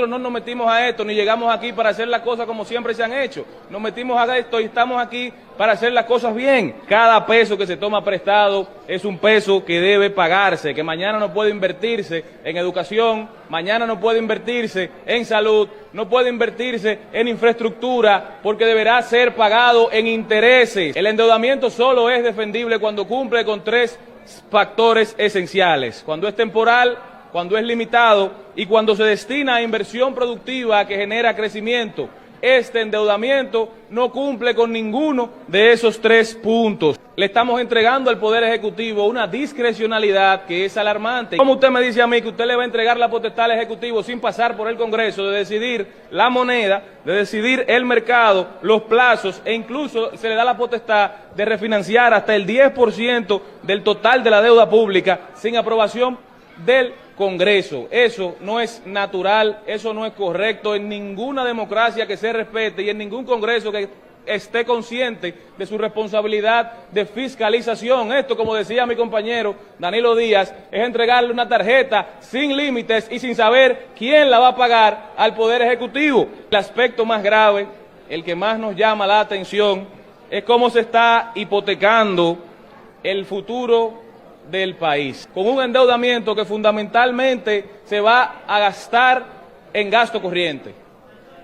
nosotros no nos metimos a esto, ni llegamos aquí para hacer las cosas como siempre se han hecho. Nos metimos a esto y estamos aquí para hacer las cosas bien. Cada peso que se toma prestado es un peso que debe pagarse, que mañana no puede invertirse en educación, mañana no puede invertirse en salud, no puede invertirse en infraestructura, porque deberá ser pagado en intereses. El endeudamiento solo es defendible cuando cumple con tres factores esenciales: cuando es temporal, cuando es limitado y cuando se destina a inversión productiva que genera crecimiento. Este endeudamiento no cumple con ninguno de esos tres puntos. Le estamos entregando al Poder Ejecutivo una discrecionalidad que es alarmante. ¿Cómo usted me dice a mí que usted le va a entregar la potestad al Ejecutivo sin pasar por el Congreso de decidir la moneda, de decidir el mercado, los plazos, e incluso se le da la potestad de refinanciar hasta el 10% del total de la deuda pública sin aprobación del Congreso? Eso no es natural, eso no es correcto en ninguna democracia que se respete y en ningún Congreso que esté consciente de su responsabilidad de fiscalización. Esto, como decía mi compañero Danilo Díaz, es entregarle una tarjeta sin límites y sin saber quién la va a pagar al Poder Ejecutivo. El aspecto más grave, el que más nos llama la atención, es cómo se está hipotecando el futuro del país, con un endeudamiento que fundamentalmente se va a gastar en gasto corriente.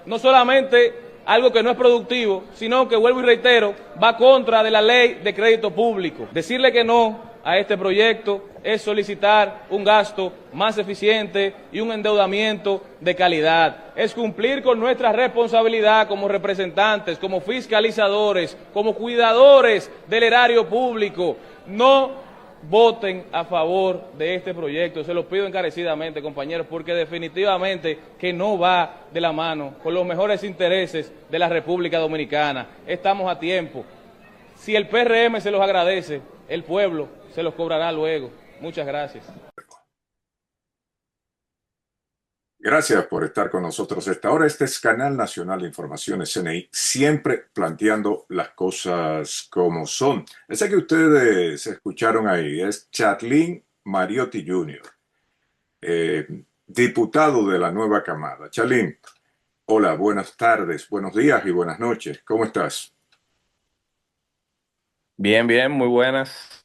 No solamente algo que no es productivo, sino que, vuelvo y reitero, va contra de la ley de crédito público. Decirle que no a este proyecto es solicitar un gasto más eficiente y un endeudamiento de calidad. Es cumplir con nuestra responsabilidad como representantes, como fiscalizadores, como cuidadores del erario público. No voten a favor de este proyecto, se los pido encarecidamente, compañeros, porque definitivamente que no va de la mano con los mejores intereses de la República Dominicana. Estamos a tiempo. Si el PRM se los agradece, el pueblo se los cobrará luego. Muchas gracias. Gracias por estar con nosotros a esta hora. Este es Canal Nacional de Informaciones, CNI, siempre planteando las cosas como son. Ese que ustedes escucharon ahí es Charlín Mariotti Jr., diputado de la nueva camada. Charlín, hola, buenas tardes, buenos días y buenas noches. ¿Cómo estás? Bien, bien, muy buenas.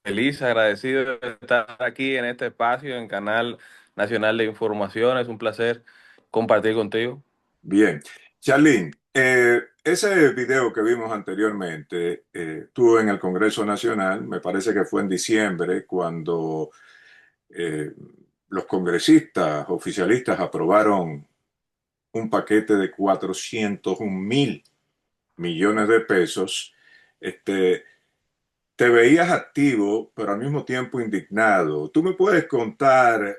Feliz, agradecido de estar aquí en este espacio, en Canal Nacional de Información. Es un placer compartir contigo. Bien. Charlín, ese video que vimos anteriormente, tú en el Congreso Nacional, me parece que fue en diciembre, cuando eh, los congresistas oficialistas aprobaron un paquete de 401.000 millones de pesos. Este, Te veías activo, pero al mismo tiempo indignado. ¿Tú me puedes contar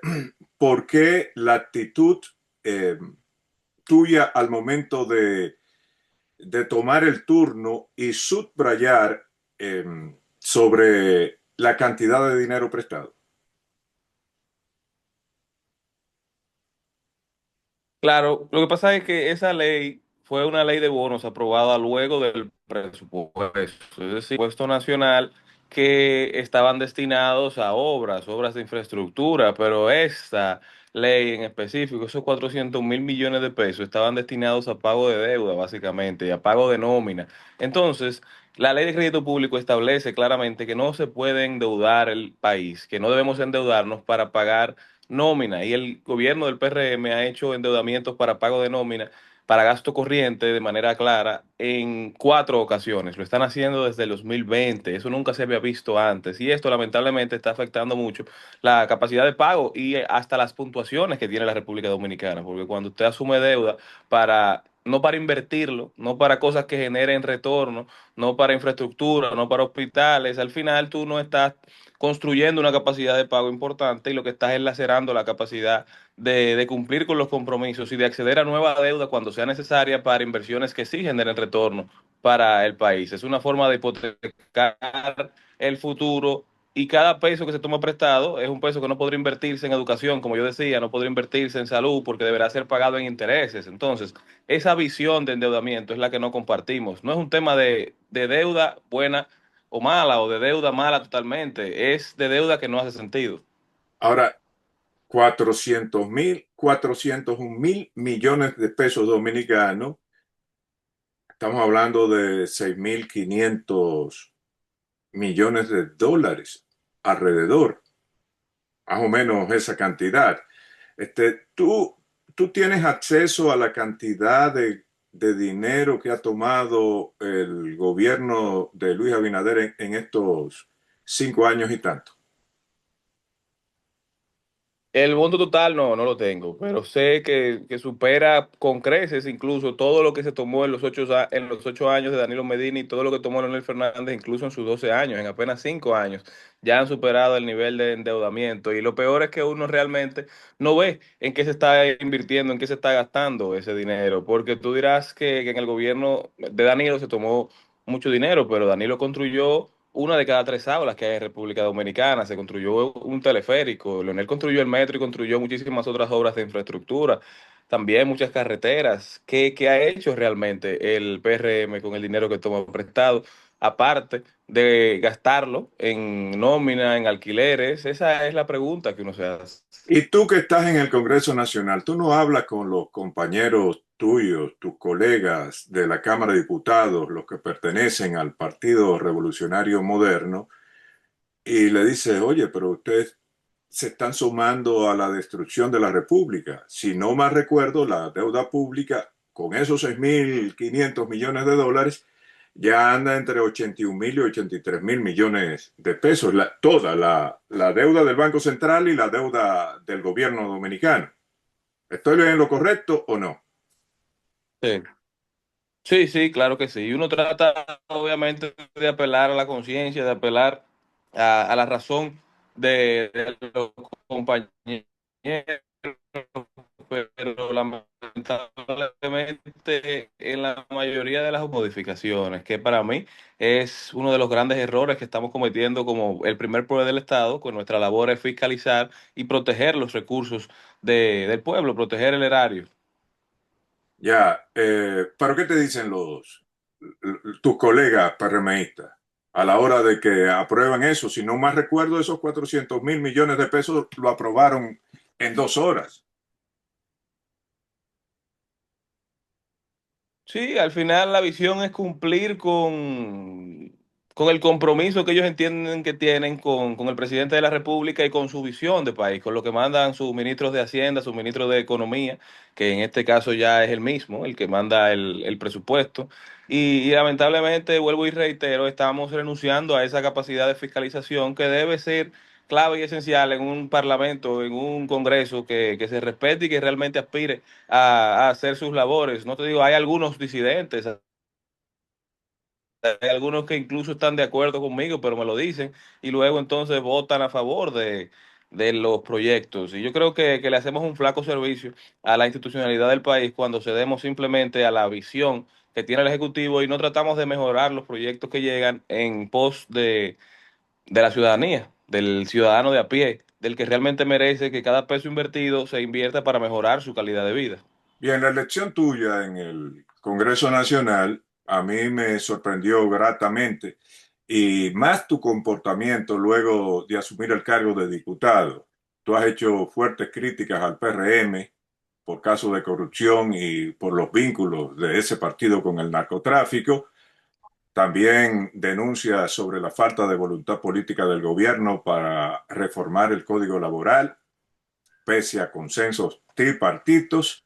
por qué la actitud eh, tuya al momento de tomar el turno y subrayar eh, sobre la cantidad de dinero prestado? Claro, lo que pasa es que esa ley fue una ley de bonos aprobada luego del presupuesto, es decir, presupuesto nacional, que estaban destinados a obras de infraestructura, pero esta ley en específico, esos 400.000 millones de pesos, estaban destinados a pago de deuda, básicamente, y a pago de nómina. Entonces, la ley de crédito público establece claramente que no se puede endeudar el país, que no debemos endeudarnos para pagar nómina, y el gobierno del PRM ha hecho endeudamientos para pago de nómina, para gasto corriente de manera clara en 4 ocasiones. Lo están haciendo desde el 2020, eso nunca se había visto antes, y esto lamentablemente está afectando mucho la capacidad de pago y hasta las puntuaciones que tiene la República Dominicana, porque cuando usted asume deuda para... No para invertirlo, no para cosas que generen retorno, no para infraestructura, no para hospitales. Al final tú no estás construyendo una capacidad de pago importante y lo que estás es lacerando la capacidad de cumplir con los compromisos y de acceder a nueva deuda cuando sea necesaria para inversiones que sí generen retorno para el país. Es una forma de hipotecar el futuro, y cada peso que se toma prestado es un peso que no podrá invertirse en educación, como yo decía, no podrá invertirse en salud porque deberá ser pagado en intereses. Entonces, esa visión de endeudamiento es la que no compartimos. No es un tema de deuda buena o mala, o de deuda mala totalmente, es de deuda que no hace sentido. Ahora, 401 mil millones de pesos dominicanos. Estamos hablando de 6.500 millones de dólares alrededor, más o menos esa cantidad. ¿Tú tienes acceso a la cantidad de dinero que ha tomado el gobierno de Luis Abinader en estos 5 años y tanto? El monto total no lo tengo, pero sé que supera con creces incluso todo lo que se tomó en en los 8 años de Danilo Medina y todo lo que tomó Leonel Fernández, incluso en sus 12 años, en apenas 5 años, ya han superado el nivel de endeudamiento. Y lo peor es que uno realmente no ve en qué se está invirtiendo, en qué se está gastando ese dinero, porque tú dirás que en el gobierno de Danilo se tomó mucho dinero, pero Danilo construyó una de cada 3 aulas que hay en República Dominicana, se construyó un teleférico, Leonel construyó el metro y construyó muchísimas otras obras de infraestructura, también muchas carreteras. ¿Qué ha hecho realmente el PRM con el dinero que tomó prestado? Aparte de gastarlo en nómina, en alquileres, esa es la pregunta que uno se hace. Y tú que estás en el Congreso Nacional, tú no hablas con los compañeros tuyos, tus colegas de la Cámara de Diputados, los que pertenecen al Partido Revolucionario Moderno, y le dices, oye, pero ustedes se están sumando a la destrucción de la República. Si no mal recuerdo, la deuda pública con esos 6.500 millones de dólares ya anda entre 81 mil y 83 mil millones de pesos, toda la deuda del Banco Central y la deuda del gobierno dominicano. ¿Estoy en lo correcto o no? Sí. Sí, sí, claro que sí. Y uno trata, obviamente, de apelar a la conciencia, de apelar a la razón de los compañeros, pero lamentablemente en la mayoría de las modificaciones, que para mí es uno de los grandes errores que estamos cometiendo como el primer poder del Estado, con nuestra labor es fiscalizar y proteger los recursos del pueblo, proteger el erario. Ya, ¿pero qué te dicen tus colegas PRMistas a la hora de que aprueban eso? Si no más recuerdo, esos 400 mil millones de pesos lo aprobaron en 2 horas. Sí, al final la visión es cumplir con el compromiso que ellos entienden que tienen con el presidente de la República y con su visión de país, con lo que mandan sus ministros de Hacienda, sus ministros de Economía, que en este caso ya es el mismo, el que manda el presupuesto. Y lamentablemente, vuelvo y reitero, estamos renunciando a esa capacidad de fiscalización que debe ser clave y esencial en un parlamento, en un congreso que se respete y que realmente aspire a hacer sus labores. No te digo, hay algunos disidentes, hay algunos que incluso están de acuerdo conmigo, pero me lo dicen y luego entonces votan a favor de los proyectos. Y yo creo que le hacemos un flaco servicio a la institucionalidad del país cuando cedemos simplemente a la visión que tiene el Ejecutivo y no tratamos de mejorar los proyectos que llegan en pos de la ciudadanía, del ciudadano de a pie, del que realmente merece que cada peso invertido se invierta para mejorar su calidad de vida. Bien, la elección tuya en el Congreso Nacional a mí me sorprendió gratamente y más tu comportamiento luego de asumir el cargo de diputado. Tú has hecho fuertes críticas al PRM por casos de corrupción y por los vínculos de ese partido con el narcotráfico. También denuncias sobre la falta de voluntad política del gobierno para reformar el Código Laboral, pese a consensos tripartitos.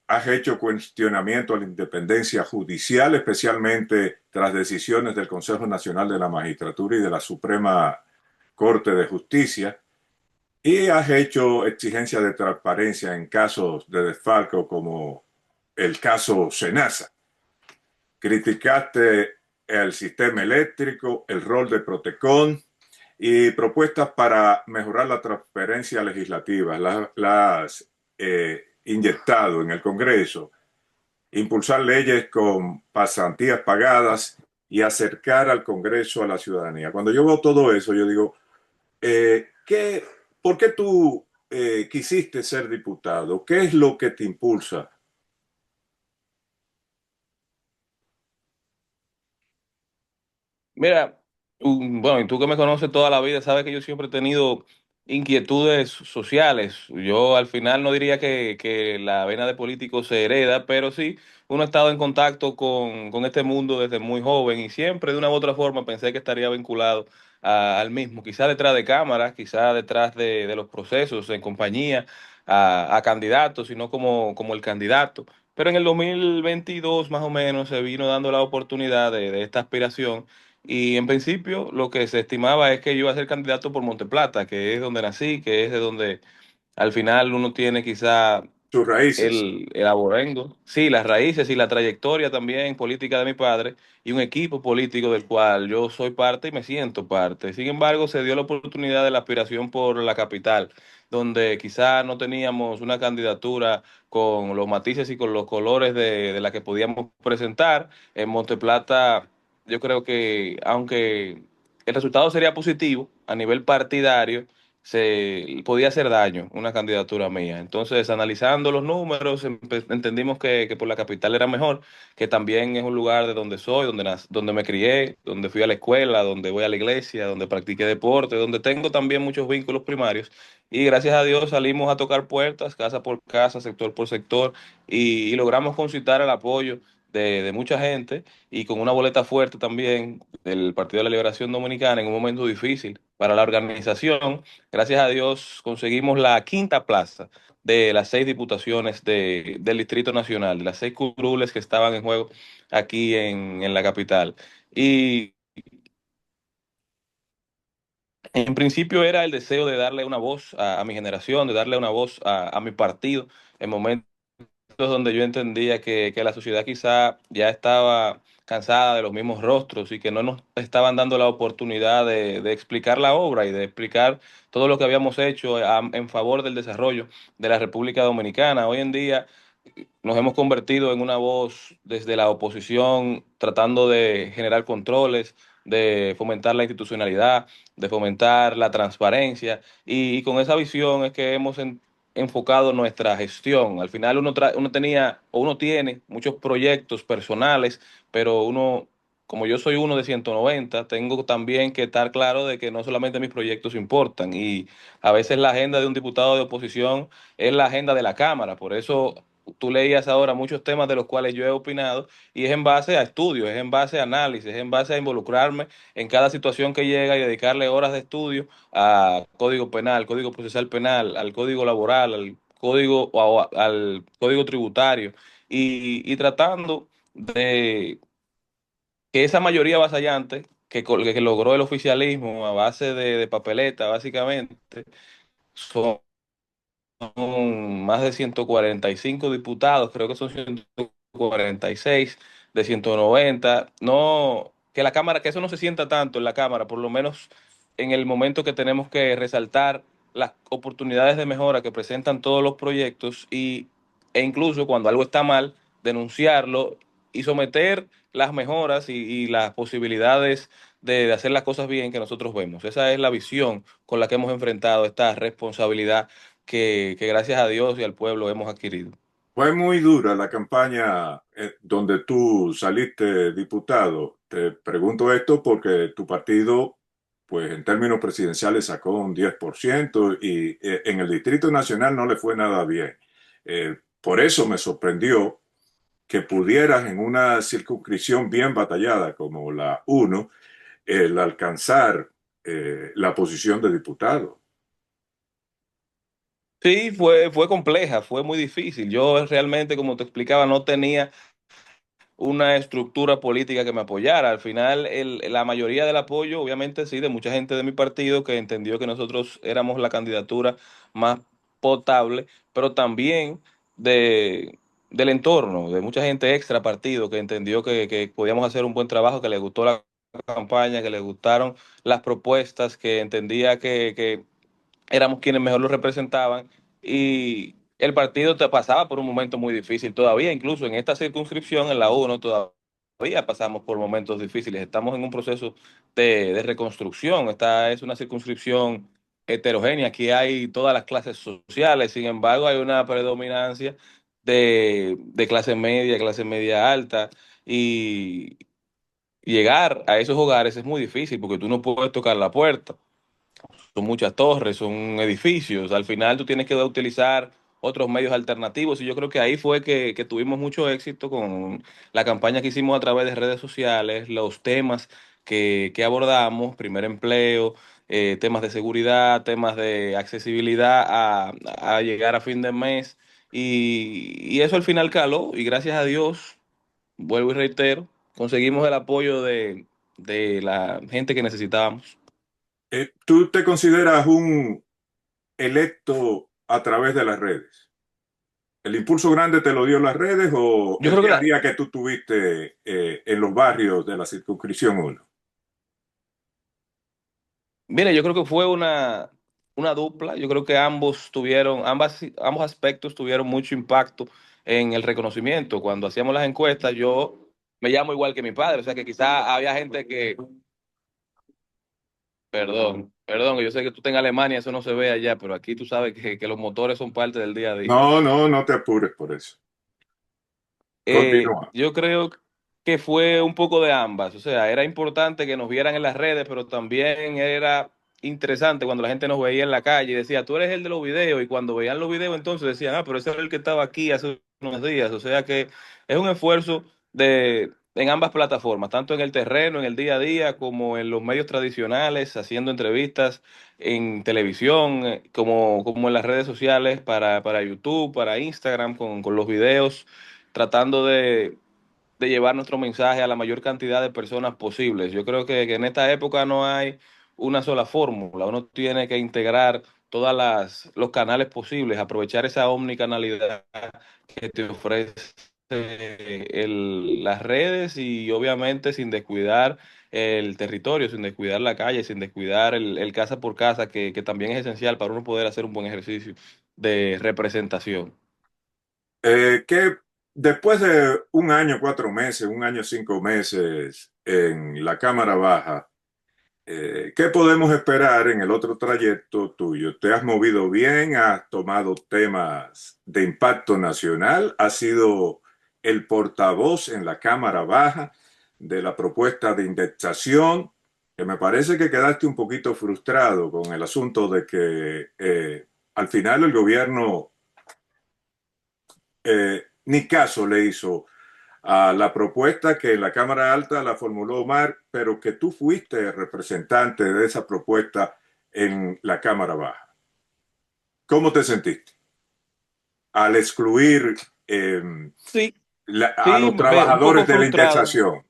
Has hecho cuestionamiento a la independencia judicial, especialmente tras decisiones del Consejo Nacional de la Magistratura y de la Suprema Corte de Justicia, y has hecho exigencia de transparencia en casos de desfalco como el caso Senasa. Criticaste el sistema eléctrico, el rol de Protecon y propuestas para mejorar la transparencia legislativa. Las inyectado en el Congreso, impulsar leyes con pasantías pagadas y acercar al Congreso a la ciudadanía. Cuando yo veo todo eso, yo digo, ¿por qué tú quisiste ser diputado? ¿Qué es lo que te impulsa? Mira, bueno, y tú que me conoces toda la vida, sabes que yo siempre he tenido inquietudes sociales. Yo al final no diría que la vena de político se hereda, pero sí, uno ha estado en contacto con este mundo desde muy joven y siempre de una u otra forma pensé que estaría vinculado al mismo, quizá detrás de cámaras, quizá detrás de los procesos en compañía a candidatos, sino como el candidato. Pero en el 2022 más o menos se vino dando la oportunidad de esta aspiración y en principio lo que se estimaba es que yo iba a ser candidato por Monteplata, que es donde nací, que es de donde al final uno tiene quizá tus raíces. el abolengo, sí, las raíces y la trayectoria también política de mi padre y un equipo político del cual yo soy parte y me siento parte. Sin embargo, se dio la oportunidad de la aspiración por la capital, donde quizá no teníamos una candidatura con los matices y con los colores de la que podíamos presentar. En Monteplata, yo creo que aunque el resultado sería positivo a nivel partidario, se podía hacer daño una candidatura mía. Entonces, analizando los números, entendimos que por la capital era mejor, que también es un lugar de donde soy, donde me crié, donde fui a la escuela, donde voy a la iglesia, donde practiqué deporte, donde tengo también muchos vínculos primarios. Y gracias a Dios salimos a tocar puertas, casa por casa, sector por sector, y logramos concitar el apoyo de mucha gente y con una boleta fuerte también del Partido de la Liberación Dominicana en un momento difícil para la organización. Gracias a Dios conseguimos la quinta plaza de las 6 diputaciones del Distrito Nacional, de las 6 curules que estaban en juego aquí en la capital. Y en principio era el deseo de darle una voz a mi generación, de darle una voz a mi partido en momentos donde yo entendía que la sociedad quizá ya estaba cansada de los mismos rostros y que no nos estaban dando la oportunidad de explicar la obra y de explicar todo lo que habíamos hecho en favor del desarrollo de la República Dominicana. Hoy en día nos hemos convertido en una voz desde la oposición, tratando de generar controles, de fomentar la institucionalidad, de fomentar la transparencia, y con esa visión es que hemos enfocado nuestra gestión. Al final uno tenía o uno tiene muchos proyectos personales, pero uno, como yo soy uno de 190, tengo también que estar claro de que no solamente mis proyectos importan, y a veces la agenda de un diputado de oposición es la agenda de la Cámara. Por eso tú leías ahora muchos temas de los cuales yo he opinado y es en base a estudios, es en base a análisis, es en base a involucrarme en cada situación que llega y dedicarle horas de estudio a código penal, código procesal penal, al código laboral, al código o al código tributario y tratando de que esa mayoría avasallante que logró el oficialismo a base de papeleta, básicamente, son más de 145 diputados, creo que son 146 de 190. No, que la Cámara, que eso no se sienta tanto en la Cámara, por lo menos en el momento que tenemos que resaltar las oportunidades de mejora que presentan todos los proyectos e incluso cuando algo está mal, denunciarlo y someter las mejoras y las posibilidades de hacer las cosas bien que nosotros vemos. Esa es la visión con la que hemos enfrentado esta responsabilidad que gracias a Dios y al pueblo hemos adquirido. Fue muy dura la campaña donde tú saliste diputado. Te pregunto esto porque tu partido, pues en términos presidenciales sacó un 10% y en el Distrito Nacional no le fue nada bien. Por eso me sorprendió que pudieras en una circunscripción bien batallada como la 1, el alcanzar la posición de diputado. Sí, fue compleja, fue muy difícil. Yo realmente, como te explicaba, no tenía una estructura política que me apoyara. Al final, la mayoría del apoyo, obviamente sí, de mucha gente de mi partido que entendió que nosotros éramos la candidatura más potable, pero también del entorno, de mucha gente extra partido que entendió que podíamos hacer un buen trabajo, que le gustó la campaña, que le gustaron las propuestas, que entendía que éramos quienes mejor lo representaban y el partido te pasaba por un momento muy difícil todavía, incluso en esta circunscripción, en la 1, todavía pasamos por momentos difíciles. Estamos en un proceso de reconstrucción. Esta es una circunscripción heterogénea. Aquí hay todas las clases sociales, sin embargo, hay una predominancia de clase media alta, y llegar a esos hogares es muy difícil porque tú no puedes tocar la puerta. son muchas torres, son edificios. Al final tú tienes que utilizar otros medios alternativos y yo creo que ahí fue que tuvimos mucho éxito con la campaña que hicimos a través de redes sociales, los temas que abordamos, primer empleo, temas de seguridad, temas de accesibilidad a llegar a fin de mes y eso al final caló y gracias a Dios, vuelvo y reitero, conseguimos el apoyo de la gente que necesitábamos. ¿Tú te consideras un electo a través de las redes? ¿El impulso grande te lo dio las redes o Yo el creo que día a día que tú tuviste en los barrios de la circunscripción 1? mire, yo creo que fue una dupla. Yo creo que ambos aspectos tuvieron mucho impacto en el reconocimiento. Cuando hacíamos las encuestas, yo me llamo igual que mi padre, o sea que quizá había gente que, perdón, yo sé que tú estás en Alemania, eso no se ve allá, pero aquí tú sabes que los motores son parte del día a día. No, no, no te apures por eso. Continúa. Yo creo que fue un poco de ambas. O sea, era importante que nos vieran en las redes, pero también era interesante cuando la gente nos veía en la calle y decía, tú eres el de los videos. Y cuando veían los videos, entonces decían, ah, pero ese era el que estaba aquí hace unos días. O sea que es un esfuerzo en ambas plataformas, tanto en el terreno, en el día a día, como en los medios tradicionales, haciendo entrevistas en televisión, como en las redes sociales para YouTube, para Instagram, con los videos tratando de llevar nuestro mensaje a la mayor cantidad de personas posibles. Yo creo que en esta época no hay una sola fórmula, uno tiene que integrar todas los canales posibles, aprovechar esa omnicanalidad que te ofrece las redes y obviamente sin descuidar el territorio, sin descuidar la calle, sin descuidar el casa por casa, que también es esencial para uno poder hacer un buen ejercicio de representación. Que después de un año, 4 meses, un año, 5 meses en la Cámara Baja, ¿qué podemos esperar en el otro trayecto tuyo? ¿Te has movido bien? ¿Has tomado temas de impacto nacional? ¿Has sido el portavoz en la Cámara Baja de la propuesta de indexación? Que me parece que quedaste un poquito frustrado con el asunto de que al final el gobierno ni caso le hizo a la propuesta que en la Cámara Alta la formuló Omar, pero que tú fuiste representante de esa propuesta en la Cámara Baja. ¿Cómo te sentiste al excluir Sí, a sí, los un poco trabajadores de la frustrado. indexación?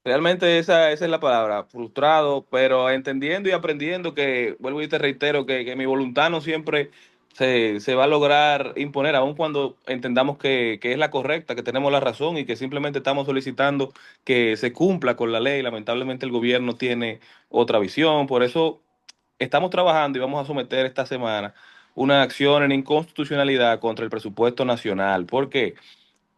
Realmente esa es la palabra, frustrado, pero entendiendo y aprendiendo que, vuelvo y te reitero, que mi voluntad no siempre se va a lograr imponer, aun cuando entendamos que es la correcta, que tenemos la razón y que simplemente estamos solicitando que se cumpla con la ley. Lamentablemente el gobierno tiene otra visión, por eso estamos trabajando y vamos a someter esta semana una acción en inconstitucionalidad contra el presupuesto nacional. ¿Por qué?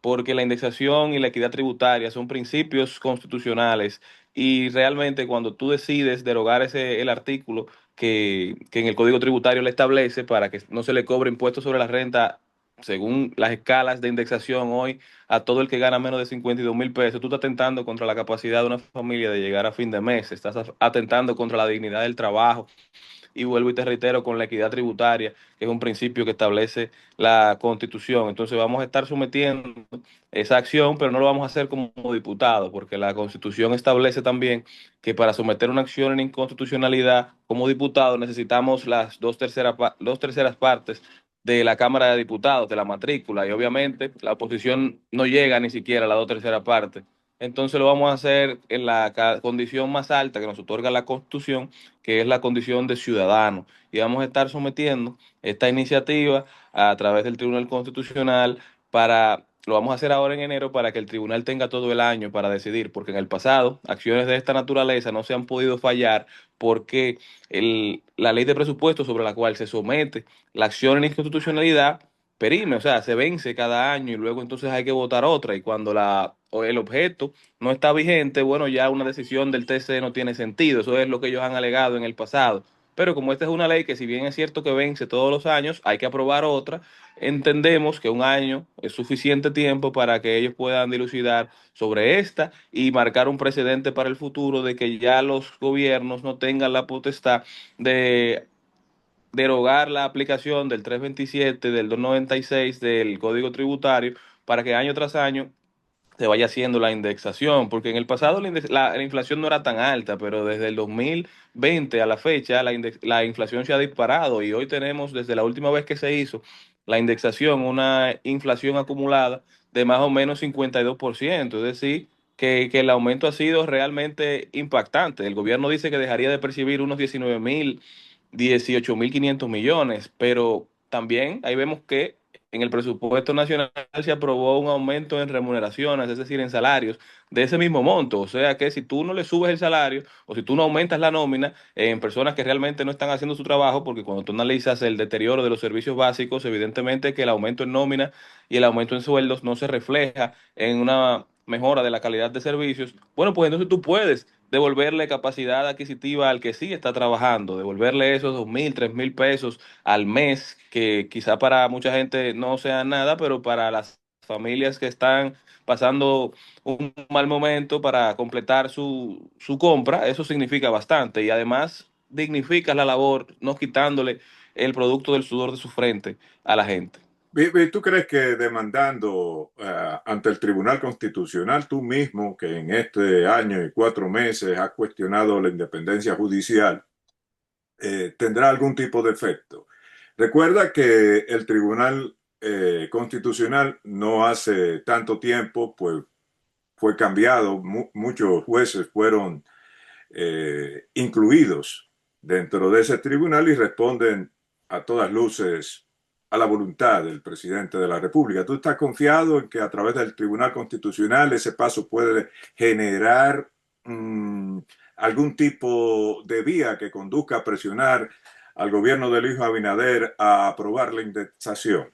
Porque la indexación y la equidad tributaria son principios constitucionales y realmente cuando tú decides derogar el artículo que en el Código Tributario le establece para que no se le cobre impuestos sobre la renta según las escalas de indexación hoy a todo el que gana menos de 52.000 pesos, tú estás atentando contra la capacidad de una familia de llegar a fin de mes, estás atentando contra la dignidad del trabajo y vuelvo y te reitero con la equidad tributaria, que es un principio que establece la Constitución. Entonces vamos a estar sometiendo esa acción, pero no lo vamos a hacer como diputados, porque la Constitución establece también que para someter una acción en inconstitucionalidad como diputado necesitamos las dos terceras partes de la Cámara de Diputados, de la matrícula, y obviamente la oposición no llega ni siquiera a la dos terceras partes. Entonces lo vamos a hacer en la condición más alta que nos otorga la Constitución, que es la condición de ciudadano. Y vamos a estar sometiendo esta iniciativa a través del Tribunal Constitucional lo vamos a hacer ahora en enero para que el tribunal tenga todo el año para decidir, porque en el pasado acciones de esta naturaleza no se han podido fallar porque la ley de presupuesto sobre la cual se somete la acción en inconstitucionalidad perime, o sea, se vence cada año y luego entonces hay que votar otra y cuando o el objeto no está vigente, bueno, ya una decisión del TC no tiene sentido. Eso es lo que ellos han alegado en el pasado. pero como esta es una ley que si bien es cierto que vence todos los años, hay que aprobar otra, entendemos que un año es suficiente tiempo para que ellos puedan dilucidar sobre esta y marcar un precedente para el futuro de que ya los gobiernos no tengan la potestad de derogar la aplicación del 327, del 296 del Código Tributario para que año tras año se vaya haciendo la indexación, porque en el pasado la inflación no era tan alta, pero desde el 2020 a la fecha la inflación se ha disparado y hoy tenemos desde la última vez que se hizo la indexación una inflación acumulada de más o menos 52%, es decir, que el aumento ha sido realmente impactante. El gobierno dice que dejaría de percibir unos 19.000, 18.500 millones, pero también ahí vemos que en el presupuesto nacional se aprobó un aumento en remuneraciones, es decir, en salarios, de ese mismo monto. O sea que si tú no le subes el salario o si tú no aumentas la nómina en personas que realmente no están haciendo su trabajo, porque cuando tú analizas el deterioro de los servicios básicos, evidentemente que el aumento en nómina y el aumento en sueldos no se refleja en una mejora de la calidad de servicios, bueno, pues entonces tú puedes devolverle capacidad adquisitiva al que sí está trabajando, devolverle esos 2.000, 3.000 pesos al mes, que quizá para mucha gente no sea nada, pero para las familias que están pasando un mal momento para completar su compra, eso significa bastante y además dignifica la labor, no quitándole el producto del sudor de su frente a la gente. ¿Tú crees que demandando ante el Tribunal Constitucional, tú mismo, que en este año y 4 meses has cuestionado la independencia judicial, tendrá algún tipo de efecto? Recuerda que el Tribunal Constitucional no hace tanto tiempo, pues fue cambiado, muchos jueces fueron incluidos dentro de ese tribunal y responden a todas luces a la voluntad del presidente de la República. ¿Tú estás confiado en que a través del Tribunal Constitucional ese paso puede generar algún tipo de vía que conduzca a presionar al gobierno de Luis Abinader a aprobar la indexación?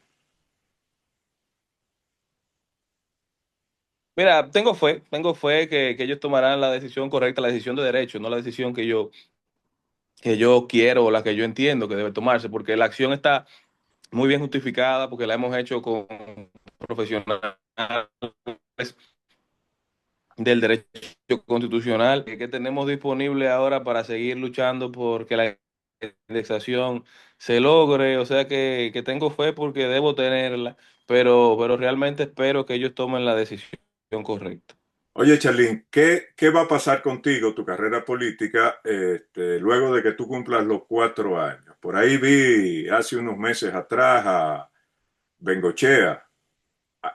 Mira, tengo fe que ellos tomarán la decisión correcta, la decisión de derecho, no la decisión que yo quiero o la que yo entiendo que debe tomarse, porque la acción está muy bien justificada, porque la hemos hecho con profesionales del derecho constitucional que tenemos disponible ahora para seguir luchando por que la indexación se logre. O sea que tengo fe porque debo tenerla, pero realmente espero que ellos tomen la decisión correcta. Oye, Charlín, ¿qué va a pasar contigo, tu carrera política, luego de que tú cumplas los 4 años? Por ahí vi hace unos meses atrás a Bengochea,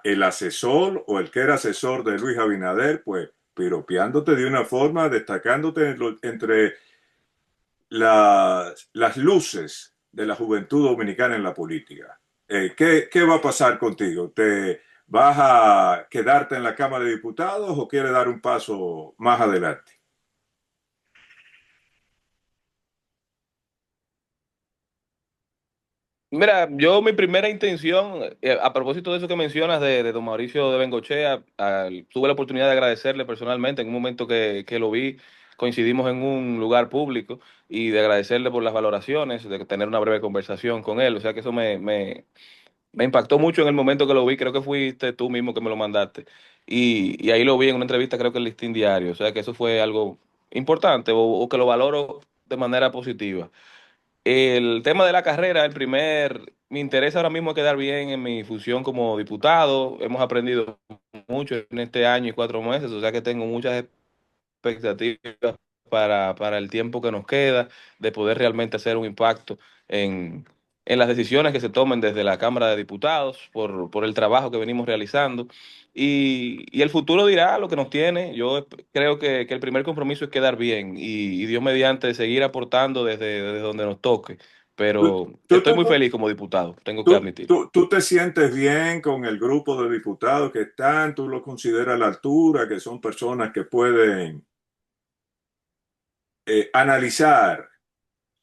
el asesor o el que era asesor de Luis Abinader, pues piropeándote de una forma, destacándote entre las luces de la juventud dominicana en la política. ¿Qué va a pasar contigo? ¿Te vas a quedarte en la Cámara de Diputados o quieres dar un paso más adelante? Mira, yo mi primera intención, a propósito de eso que mencionas de don Mauricio de Bengochea, tuve la oportunidad de agradecerle personalmente en un momento que lo vi, coincidimos en un lugar público y de agradecerle por las valoraciones, de tener una breve conversación con él, o sea que eso me impactó mucho en el momento que lo vi, creo que fuiste tú mismo que me lo mandaste y ahí lo vi en una entrevista creo que en Listín Diario, o sea que eso fue algo importante o que lo valoro de manera positiva. El tema de la carrera, mi interés ahora mismo es quedar bien en mi función como diputado. Hemos aprendido mucho en este año y 4 meses, o sea que tengo muchas expectativas para el tiempo que nos queda, de poder realmente hacer un impacto en, en las decisiones que se tomen desde la Cámara de Diputados por el trabajo que venimos realizando. Y el futuro dirá lo que nos tiene. Yo creo que el primer compromiso es quedar bien y Dios mediante seguir aportando desde donde nos toque. ¿Tú, Pero tú, estoy tú, muy feliz como diputado, tengo que tú, admitir. tú te sientes bien con el grupo de diputados que están? ¿Tú lo consideras a la altura, que son personas que pueden analizar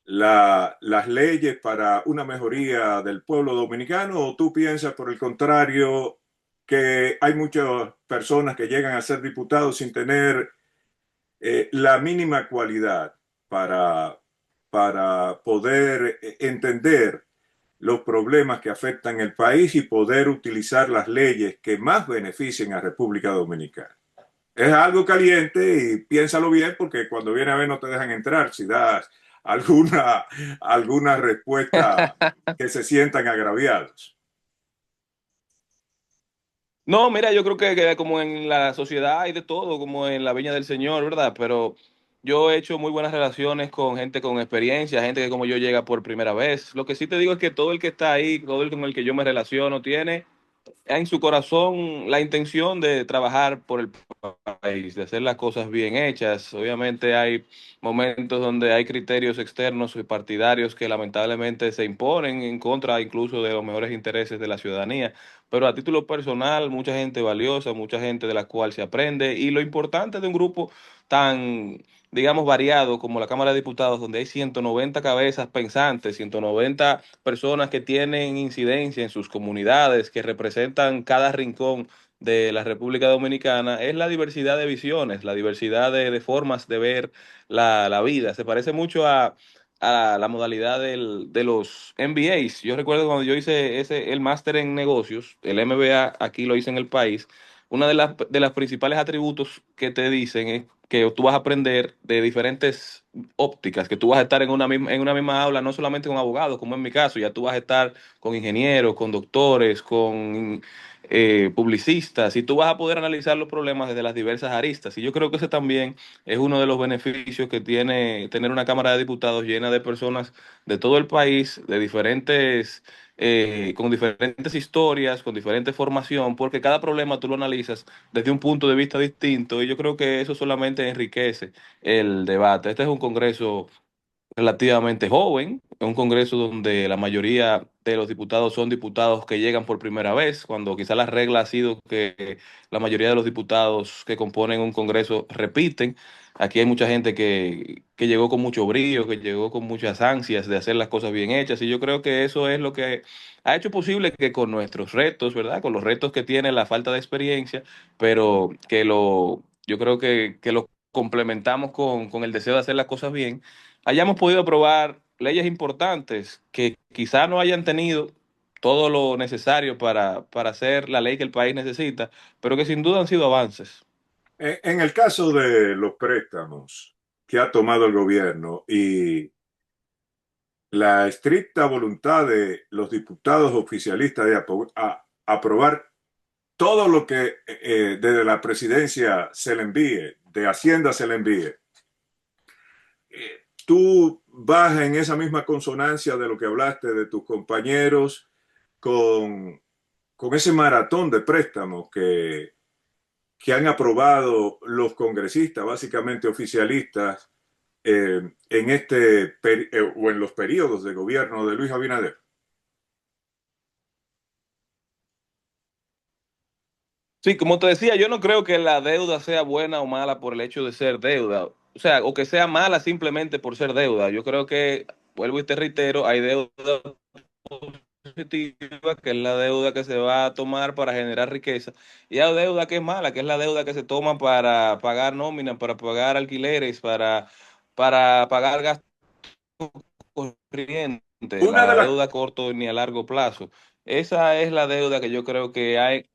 las leyes para una mejoría del pueblo dominicano, o tú piensas por el contrario que hay muchas personas que llegan a ser diputados sin tener la mínima cualidad para para poder entender los problemas que afectan el país y poder utilizar las leyes que más beneficien a República Dominicana. Es algo caliente y piénsalo bien porque cuando viene a ver no te dejan entrar si das alguna respuesta que se sientan agraviados. No, mira, yo creo que como en la sociedad hay de todo, como en la Viña del Señor, ¿verdad? Pero yo he hecho muy buenas relaciones con gente con experiencia, gente que como yo llega por primera vez. Lo que sí te digo es que todo el que está ahí, todo el con el que yo me relaciono, tiene en su corazón la intención de trabajar por el país, de hacer las cosas bien hechas. Obviamente hay momentos donde hay criterios externos y partidarios que lamentablemente se imponen en contra incluso de los mejores intereses de la ciudadanía, pero a título personal, mucha gente valiosa, mucha gente de la cual se aprende, y lo importante de un grupo tan, digamos, variado como la Cámara de Diputados, donde hay 190 cabezas pensantes, 190 personas que tienen incidencia en sus comunidades, que representan cada rincón de la República Dominicana, es la diversidad de visiones, la diversidad de formas de ver la vida. Se parece mucho a la modalidad de los MBAs. Yo recuerdo cuando yo hice el máster en negocios, el MBA aquí lo hice en el país, una de las principales atributos que te dicen es que tú vas a aprender de diferentes ópticas, que tú vas a estar en una misma aula, no solamente con abogados, como en mi caso, ya tú vas a estar con ingenieros, con doctores, con publicistas, y tú vas a poder analizar los problemas desde las diversas aristas. Y yo creo que ese también es uno de los beneficios que tiene tener una Cámara de Diputados llena de personas de todo el país, de diferentes, con diferentes historias, con diferente formación, porque cada problema tú lo analizas desde un punto de vista distinto, y yo creo que eso solamente enriquece el debate. Este es un congreso relativamente joven, es un congreso donde la mayoría de los diputados son diputados que llegan por primera vez, cuando quizá la regla ha sido que la mayoría de los diputados que componen un congreso repiten. Aquí hay mucha gente que llegó con mucho brillo, que llegó con muchas ansias de hacer las cosas bien hechas, y yo creo que eso es lo que ha hecho posible que con nuestros retos, ¿verdad? Con los retos que tiene la falta de experiencia, pero yo creo que lo complementamos con el deseo de hacer las cosas bien, hayamos podido aprobar leyes importantes que quizá no hayan tenido todo lo necesario para hacer la ley que el país necesita, pero que sin duda han sido avances. En el caso de los préstamos que ha tomado el gobierno y la estricta voluntad de los diputados oficialistas de aprobar todo lo que desde la presidencia se le envíe, de Hacienda se le envíe, tú vas en esa misma consonancia de lo que hablaste de tus compañeros con ese maratón de préstamos que han aprobado los congresistas, básicamente oficialistas, en o en los periodos de gobierno de Luis Abinader. Sí, como te decía, yo no creo que la deuda sea buena o mala por el hecho de ser deuda. O sea, o que sea mala simplemente por ser deuda. Yo creo que, vuelvo y te reitero, hay deuda positiva, que es la deuda que se va a tomar para generar riqueza, y hay deuda que es mala, que es la deuda que se toma para pagar nóminas, para pagar alquileres, para pagar gastos corrientes, Una de la las deuda a corto ni a largo plazo. Esa es la deuda que yo creo que hay.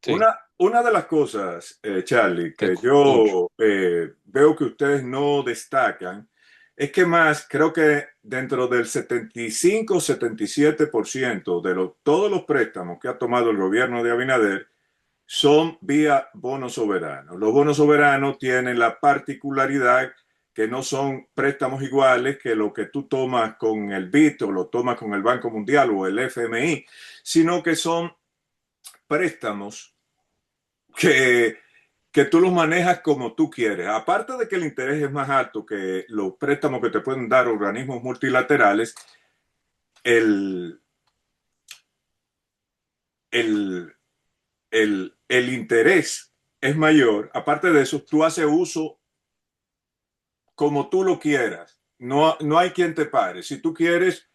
Sí, Una de las cosas, Charlie, te que escucho. yo veo que ustedes no destacan, es que más, creo que dentro del 75-77% de todos los préstamos que ha tomado el gobierno de Abinader son vía bonos soberanos. Los bonos soberanos tienen la particularidad que no son préstamos iguales que lo que tú tomas con el BID o lo tomas con el Banco Mundial o el FMI, sino que son préstamos que, que tú los manejas como tú quieres. Aparte de que el interés es más alto que los préstamos que te pueden dar organismos multilaterales, el, el, el interés es mayor. Aparte de eso, tú haces uso como tú lo quieras. No hay quien te pare. Si tú quieres,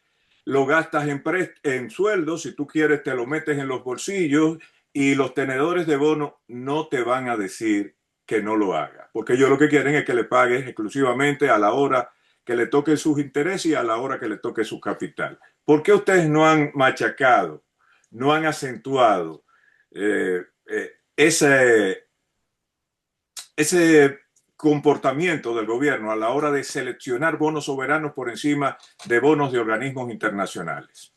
lo gastas en sueldos. Si tú quieres, te lo metes en los bolsillos. Y los tenedores de bono no te van a decir que no lo haga, porque ellos lo que quieren es que le pagues exclusivamente a la hora que le toque sus intereses y a la hora que le toque su capital. ¿Por qué ustedes no han machacado, no han acentuado ese comportamiento del gobierno a la hora de seleccionar bonos soberanos por encima de bonos de organismos internacionales?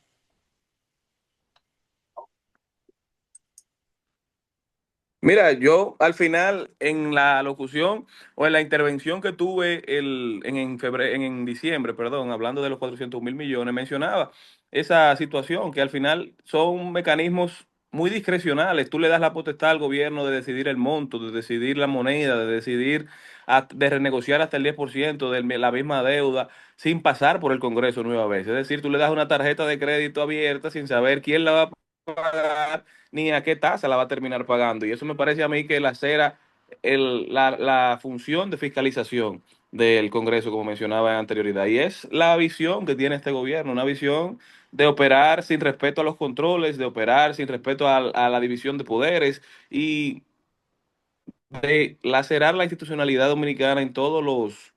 Mira, yo al final en la locución o en la intervención que tuve en diciembre, perdón, hablando de los 400.000 millones, mencionaba esa situación que al final son mecanismos muy discrecionales. Tú le das la potestad al gobierno de decidir el monto, de decidir la moneda, de decidir, de renegociar hasta el 10% de la misma deuda sin pasar por el Congreso nueva vez. Es decir, tú le das una tarjeta de crédito abierta sin saber quién la va a pagar ni a qué tasa la va a terminar pagando. Y eso me parece a mí que lacera la función de fiscalización del Congreso, como mencionaba en anterioridad. Y es la visión que tiene este gobierno, una visión de operar sin respeto a los controles, de operar sin respeto a la división de poderes y de lacerar la institucionalidad dominicana en todos los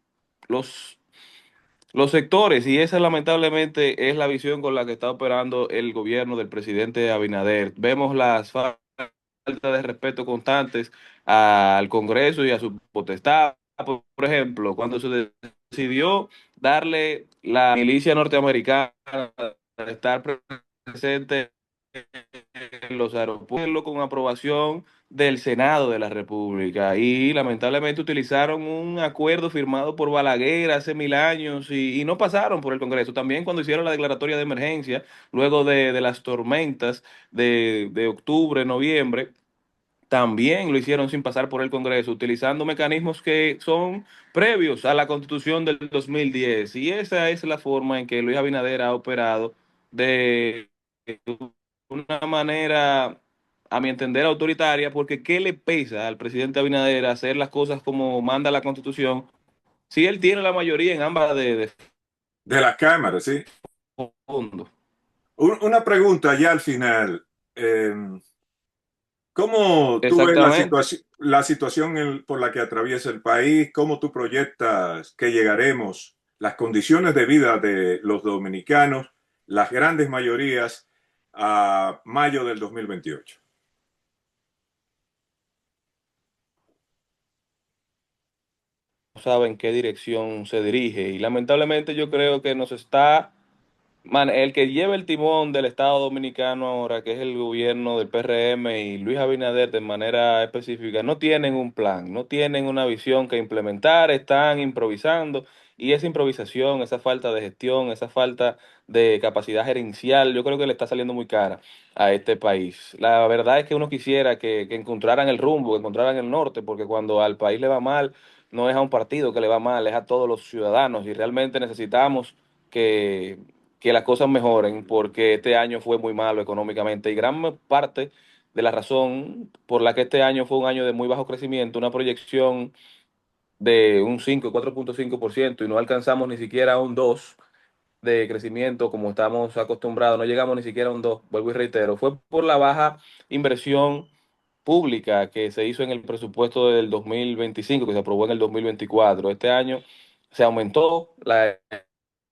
los sectores, y esa lamentablemente es la visión con la que está operando el gobierno del presidente Abinader. Vemos las faltas de respeto constantes al Congreso y a su potestad. Por ejemplo, cuando se decidió darle la milicia norteamericana a estar presente en los aeropuertos con aprobación del Senado de la República y lamentablemente utilizaron un acuerdo firmado por Balaguer hace 1000 años y no pasaron por el Congreso. También cuando hicieron la declaratoria de emergencia, luego de las tormentas de octubre, noviembre, también lo hicieron sin pasar por el Congreso, utilizando mecanismos que son previos a la Constitución del 2010. Y esa es la forma en que Luis Abinader ha operado de una manera, a mi entender, autoritaria, porque ¿qué le pesa al presidente Abinader hacer las cosas como manda la Constitución si él tiene la mayoría en ambas de De la Cámara, sí. fondo? Una pregunta ya al final. ¿Cómo tú ves Exactamente. la situación por la que atraviesa el país? ¿Cómo tú proyectas que llegaremos, las condiciones de vida de los dominicanos, las grandes mayorías, a mayo del 2028? No sabe en qué dirección se dirige y lamentablemente yo creo que nos está el que lleva el timón del Estado Dominicano ahora, que es el gobierno del PRM y Luis Abinader de manera específica, no tienen un plan, no tienen una visión que implementar, están improvisando y esa improvisación, esa falta de gestión, esa falta de capacidad gerencial, yo creo que le está saliendo muy cara a este país. La verdad es que uno quisiera que encontraran el rumbo, que encontraran el norte, porque cuando al país le va mal, no es a un partido que le va mal, es a todos los ciudadanos y realmente necesitamos que las cosas mejoren porque este año fue muy malo económicamente y gran parte de la razón por la que este año fue un año de muy bajo crecimiento, una proyección de un 5, 4,5% y no alcanzamos ni siquiera un 2 de crecimiento como estamos acostumbrados, no llegamos ni siquiera a un 2, vuelvo y reitero, fue por la baja inversión pública que se hizo en el presupuesto del 2025, que se aprobó en el 2024. Este año se aumentó la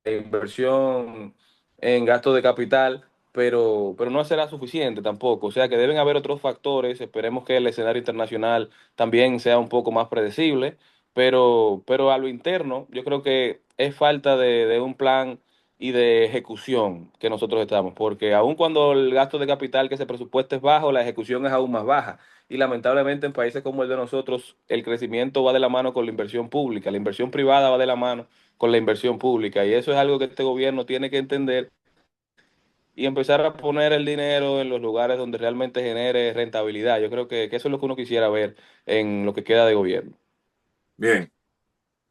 inversión en gasto de capital, pero no será suficiente tampoco. O sea que deben haber otros factores. Esperemos que el escenario internacional también sea un poco más predecible, pero a lo interno yo creo que es falta de un plan y de ejecución que nosotros estamos, porque aun cuando el gasto de capital que se presupuesta es bajo, la ejecución es aún más baja. Y lamentablemente en países como el de nosotros, el crecimiento va de la mano con la inversión pública, la inversión privada va de la mano con la inversión pública. Y eso es algo que este gobierno tiene que entender y empezar a poner el dinero en los lugares donde realmente genere rentabilidad. Yo creo que eso es lo que uno quisiera ver en lo que queda de gobierno. Bien,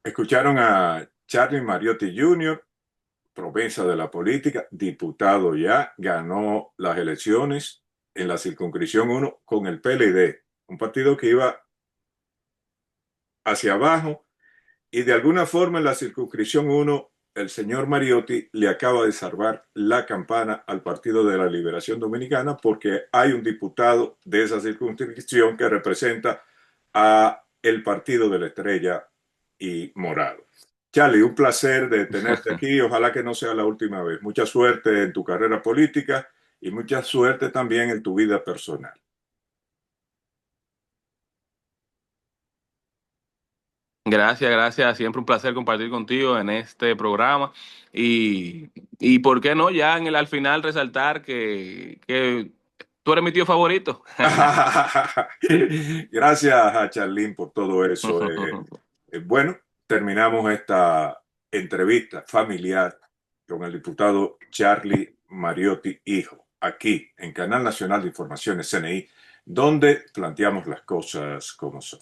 escucharon a Charlie Mariotti Jr., promesa de la política, diputado ya, ganó las elecciones en la circunscripción 1 con el PLD, un partido que iba hacia abajo. Y de alguna forma en la circunscripción 1, el señor Mariotti le acaba de salvar la campana al Partido de la Liberación Dominicana porque hay un diputado de esa circunscripción que representa a el Partido de la Estrella y Morado. Charlie, un placer de tenerte aquí. Ojalá que no sea la última vez. Mucha suerte en tu carrera política y mucha suerte también en tu vida personal. Gracias, gracias. Siempre un placer compartir contigo en este programa. Y ¿por qué no? Ya en al final resaltar que tú eres mi tío favorito. Gracias a Charlene por todo eso. Bueno, terminamos esta entrevista familiar con el diputado Charlie Mariotti, hijo, aquí en Canal Nacional de Informaciones CNI, donde planteamos las cosas como son.